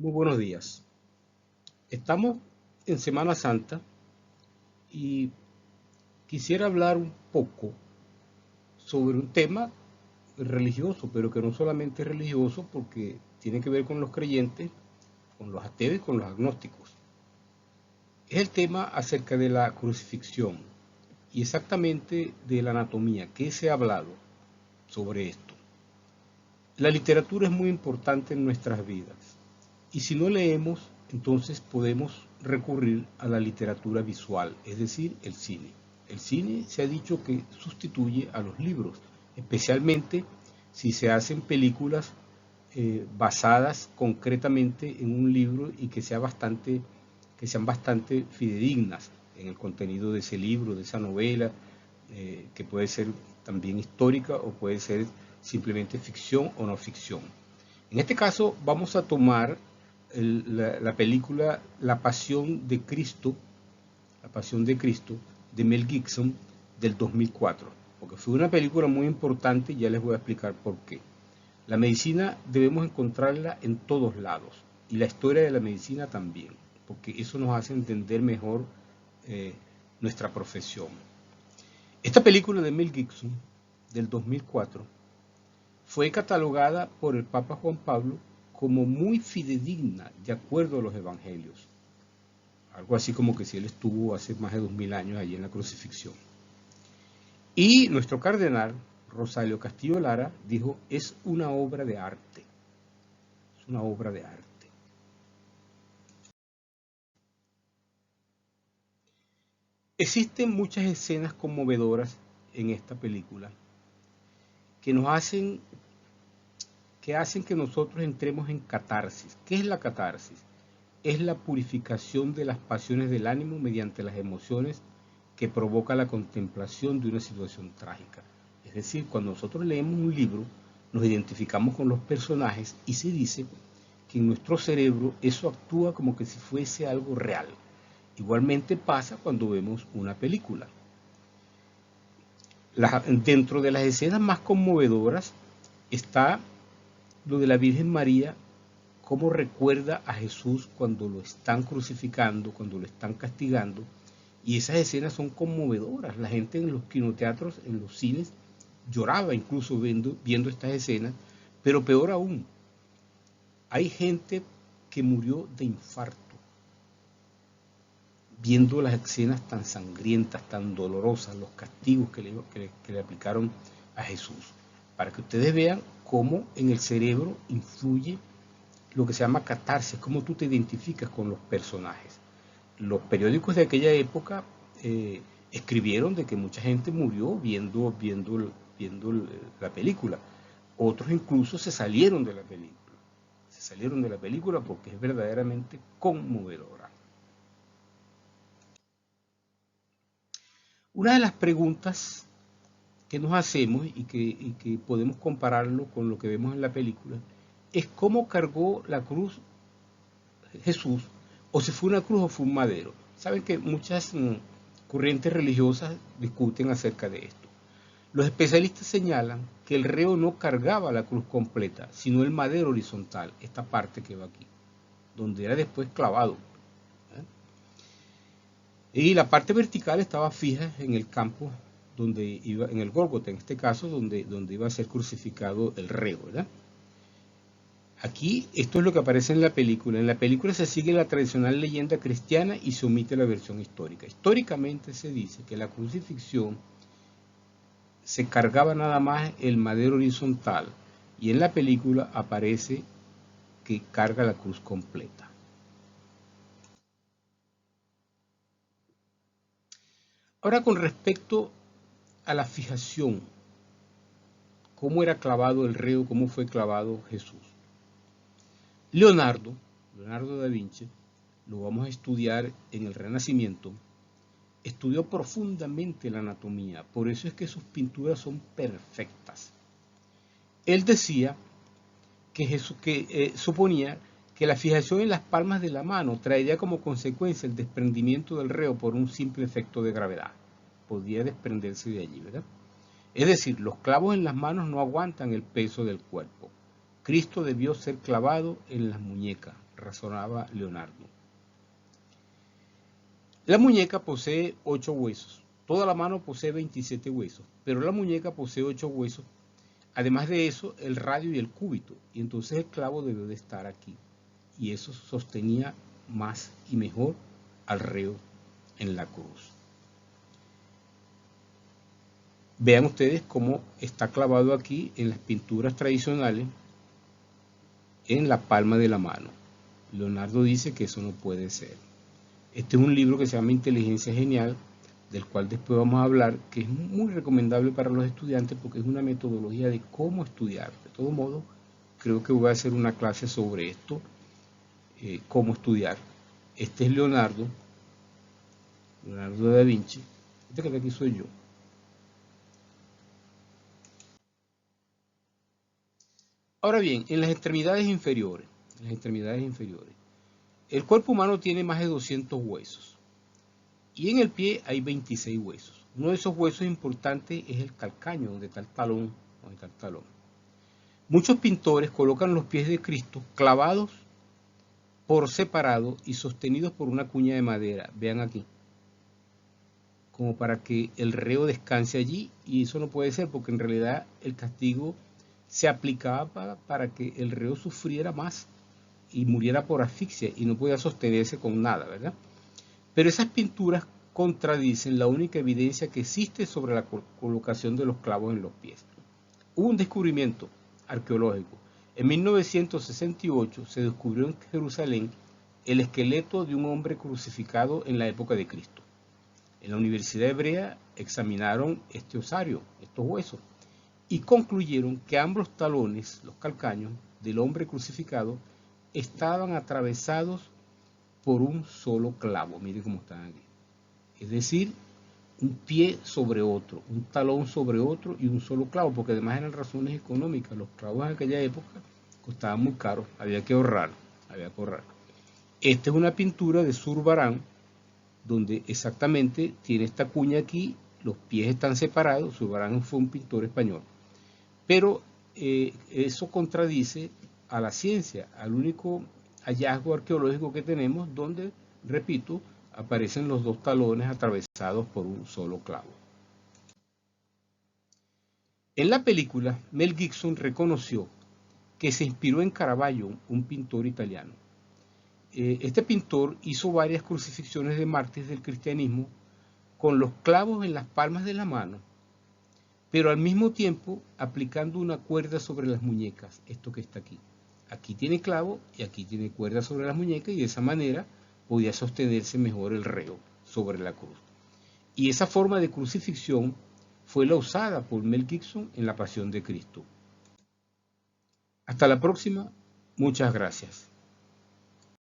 Muy buenos días. Estamos en Semana Santa y quisiera hablar un poco sobre un tema religioso, pero que no solamente es religioso porque tiene que ver con los creyentes, con los ateos y con los agnósticos. Es el tema acerca de la crucifixión y exactamente de la anatomía. ¿Qué se ha hablado sobre esto? La literatura es muy importante en nuestras vidas y si no leemos, entonces podemos recurrir a la literatura visual, es decir, el cine. El cine se ha dicho que sustituye a los libros, especialmente si se hacen películas basadas concretamente en un libro y que sean bastante fidedignas en el contenido de ese libro, de esa novela, que puede ser también histórica o puede ser simplemente ficción o no ficción. En este caso vamos a tomar la película La Pasión de Cristo de Mel Gibson del 2004, porque fue una película muy importante y ya les voy a explicar por qué. La medicina debemos encontrarla en todos lados y la historia de la medicina también, porque eso nos hace entender mejor eh, nuestra profesión. Esta película de Mel Gibson del 2004 fue catalogada por el Papa Juan Pablo como muy fidedigna de acuerdo a los evangelios. Algo así como que si él estuvo hace más de 2000 años allí en la crucifixión. Y nuestro cardenal, Rosario Castillo Lara, dijo, es una obra de arte. Es una obra de arte. Existen muchas escenas conmovedoras en esta película que hacen que nosotros entremos en catarsis. ¿Qué es la catarsis? Es la purificación de las pasiones del ánimo mediante las emociones que provoca la contemplación de una situación trágica. Es decir, cuando nosotros leemos un libro, nos identificamos con los personajes y se dice que en nuestro cerebro eso actúa como que si fuese algo real. Igualmente pasa cuando vemos una película. Dentro de las escenas más conmovedoras está lo de la Virgen María, cómo recuerda a Jesús cuando lo están crucificando, cuando lo están castigando, y esas escenas son conmovedoras. La gente en los kinoteatros, en los cines, lloraba incluso viendo estas escenas, pero peor aún, hay gente que murió de infarto viendo las escenas tan sangrientas, tan dolorosas, los castigos que le aplicaron a Jesús, para que ustedes vean cómo en el cerebro influye lo que se llama catarsis, cómo tú te identificas con los personajes. Los periódicos de aquella época escribieron de que mucha gente murió viendo la película. Otros incluso se salieron de la película. Se salieron de la película porque es verdaderamente conmovedora. Una de las preguntas que nos hacemos y que podemos compararlo con lo que vemos en la película es cómo cargó la cruz Jesús, o si fue una cruz o fue un madero. Saben que muchas corrientes religiosas discuten acerca de esto. Los especialistas señalan que el reo no cargaba la cruz completa, sino el madero horizontal, esta parte que va aquí, donde era después clavado. Y la parte vertical estaba fija en el campo donde iba, en el Gólgota, en este caso, donde iba a ser crucificado el reo, ¿verdad? Aquí, esto es lo que aparece en la película. En la película se sigue la tradicional leyenda cristiana y se omite la versión histórica. Históricamente se dice que la crucifixión se cargaba nada más el madero horizontal y en la película aparece que carga la cruz completa. Ahora con respecto a la fijación, cómo era clavado el reo, cómo fue clavado Jesús. Leonardo da Vinci, lo vamos a estudiar en el Renacimiento, estudió profundamente la anatomía, por eso es que sus pinturas son perfectas. Él decía que suponía que la fijación en las palmas de la mano traería como consecuencia el desprendimiento del reo por un simple efecto de gravedad. Podía desprenderse de allí, ¿verdad? Es decir, los clavos en las manos no aguantan el peso del cuerpo. Cristo debió ser clavado en las muñecas, razonaba Leonardo. La muñeca posee 8 huesos. Toda la mano posee 27 huesos, pero la muñeca posee 8 huesos. Además de eso, el radio y el cúbito. Y entonces el clavo debió de estar aquí. Y eso sostenía más y mejor al reo en la cruz. Vean ustedes cómo está clavado aquí en las pinturas tradicionales en la palma de la mano. Leonardo dice que eso no puede ser. Este es un libro que se llama Inteligencia Genial, del cual después vamos a hablar, que es muy recomendable para los estudiantes porque es una metodología de cómo estudiar. De todo modo, creo que voy a hacer una clase sobre esto, cómo estudiar. Este es Leonardo da Vinci. Este que está aquí soy yo. Ahora bien, en las extremidades inferiores, el cuerpo humano tiene más de 200 huesos y en el pie hay 26 huesos. Uno de esos huesos importantes es el calcaño, donde está el talón. Muchos pintores colocan los pies de Cristo clavados por separado y sostenidos por una cuña de madera. Vean aquí, como para que el reo descanse allí, y eso no puede ser porque en realidad el castigo se aplicaba para que el reo sufriera más y muriera por asfixia y no podía sostenerse con nada, ¿verdad? Pero esas pinturas contradicen la única evidencia que existe sobre la colocación de los clavos en los pies. Hubo un descubrimiento arqueológico. En 1968 se descubrió en Jerusalén el esqueleto de un hombre crucificado en la época de Cristo. En la Universidad Hebrea examinaron este osario, estos huesos, y concluyeron que ambos talones, los calcaños, del hombre crucificado estaban atravesados por un solo clavo. Miren cómo están aquí. Es decir, un pie sobre otro, un talón sobre otro y un solo clavo, porque además eran razones económicas. Los clavos en aquella época costaban muy caros, había que ahorrar. Esta es una pintura de Zurbarán, donde exactamente tiene esta cuña aquí, los pies están separados. Zurbarán fue un pintor español. Pero eso contradice a la ciencia, al único hallazgo arqueológico que tenemos donde, repito, aparecen los dos talones atravesados por un solo clavo. En la película, Mel Gibson reconoció que se inspiró en Caravaggio, un pintor italiano. Este pintor hizo varias crucifixiones de mártires del cristianismo con los clavos en las palmas de la mano, pero al mismo tiempo aplicando una cuerda sobre las muñecas, esto que está aquí. Aquí tiene clavo y aquí tiene cuerda sobre las muñecas, y de esa manera podía sostenerse mejor el reo sobre la cruz. Y esa forma de crucifixión fue la usada por Mel Gibson en La Pasión de Cristo. Hasta la próxima, muchas gracias.